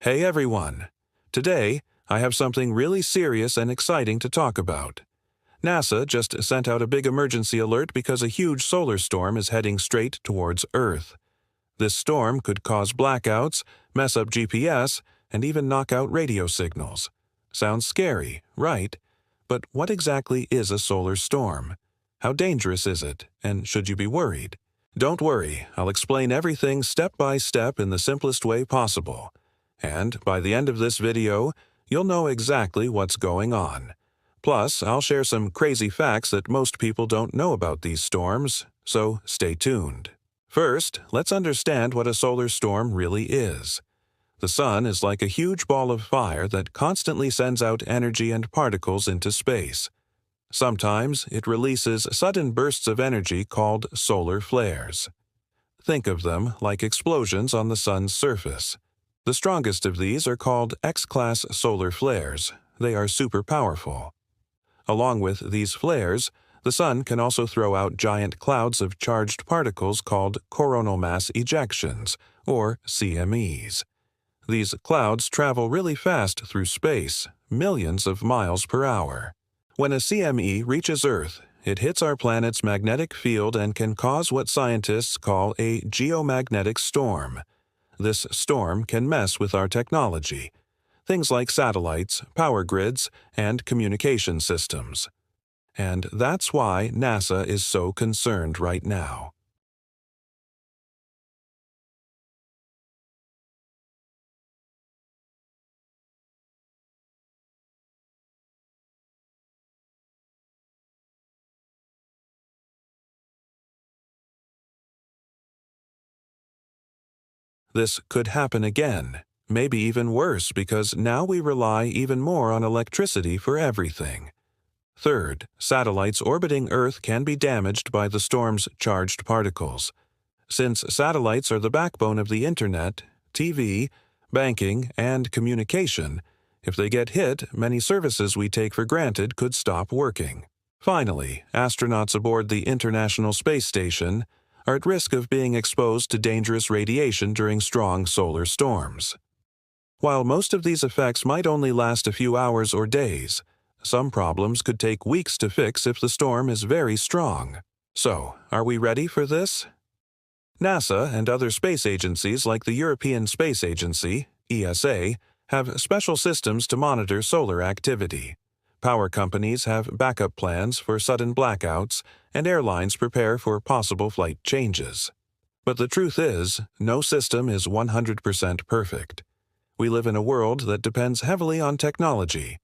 Hey everyone! Today, I have something really serious and exciting to talk about. NASA just sent out a big emergency alert because a huge solar storm is heading straight towards Earth. This storm could cause blackouts, mess up GPS, and even knock out radio signals. Sounds scary, right? But what exactly is a solar storm? How dangerous is it, and should you be worried? Don't worry, I'll explain everything step by step in the simplest way possible. And by the end of this video, you'll know exactly what's going on. Plus, I'll share some crazy facts that most people don't know about these storms, so stay tuned. First, let's understand what a solar storm really is. The sun is like a huge ball of fire that constantly sends out energy and particles into space. Sometimes it releases sudden bursts of energy called solar flares. Think of them like explosions on the sun's surface. The strongest of these are called X-class solar flares. They are super powerful. Along with these flares, the sun can also throw out giant clouds of charged particles called coronal mass ejections, or CMEs. These clouds travel really fast through space, millions of miles per hour. When a CME reaches Earth, it hits our planet's magnetic field and can cause what scientists call a geomagnetic storm. This storm can mess with our technology, things like satellites, power grids, and communication systems. And that's why NASA is so concerned right now. This could happen again, maybe even worse because now we rely even more on electricity for everything. Third, satellites orbiting Earth can be damaged by the storm's charged particles. Since satellites are the backbone of the Internet, TV, banking, and communication, if they get hit, many services we take for granted could stop working. Finally, astronauts aboard the International Space Station are at risk of being exposed to dangerous radiation during strong solar storms. While most of these effects might only last a few hours or days, some problems could take weeks to fix if the storm is very strong. So, are we ready for this? NASA and other space agencies like the European Space Agency, ESA, have special systems to monitor solar activity. Power companies have backup plans for sudden blackouts, and airlines prepare for possible flight changes. But the truth is, no system is 100% perfect. We live in a world that depends heavily on technology: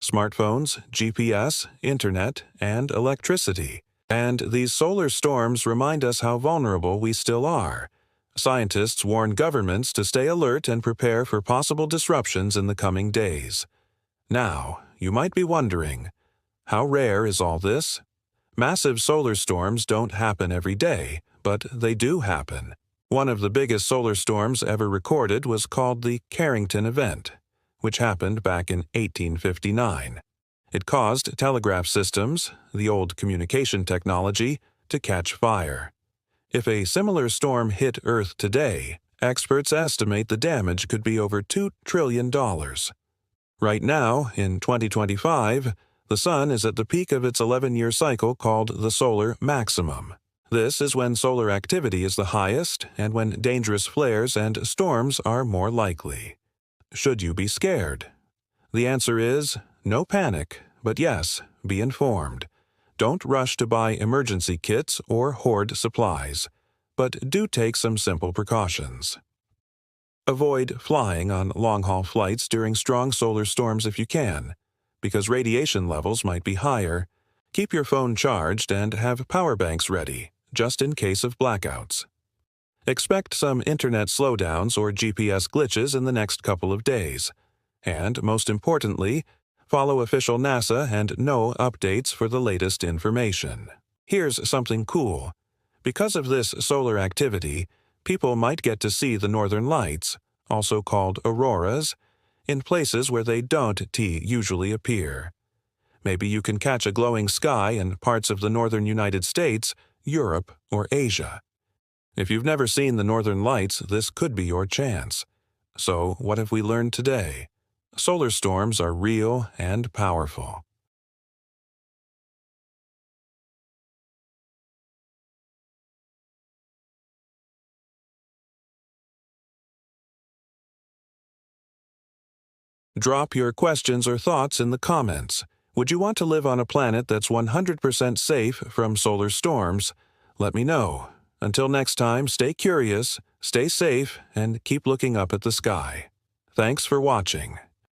smartphones, GPS, internet, and electricity. And these solar storms remind us how vulnerable we still are. Scientists warn governments to stay alert and prepare for possible disruptions in the coming days. Now, you might be wondering, how rare is all this? Massive solar storms don't happen every day, but they do happen. One of the biggest solar storms ever recorded was called the Carrington event, which happened back in 1859. It caused telegraph systems, the old communication technology, to catch fire. If a similar storm hit Earth today, experts estimate the damage could be over $2 trillion. Right now, in 2025, the sun is at the peak of its 11-year cycle called the solar maximum. This is when solar activity is the highest and when dangerous flares and storms are more likely. Should you be scared? The answer is no panic, but yes, be informed. Don't rush to buy emergency kits or hoard supplies, but do take some simple precautions. Avoid flying on long-haul flights during strong solar storms if you can, because radiation levels might be higher. Keep your phone charged and have power banks ready, just in case of blackouts. Expect some internet slowdowns or GPS glitches in the next couple of days. And, most importantly, follow official NASA and NOAA updates for the latest information. Here's something cool. Because of this solar activity, people might get to see the northern lights, also called auroras, in places where they don't usually appear. Maybe you can catch a glowing sky in parts of the northern United States, Europe, or Asia. If you've never seen the northern lights, this could be your chance. So, what have we learned today? Solar storms are real and powerful. Drop your questions or thoughts in the comments. Would you want to live on a planet that's 100% safe from solar storms? Let me know. Until next time, stay curious, stay safe, and keep looking up at the sky. Thanks for watching.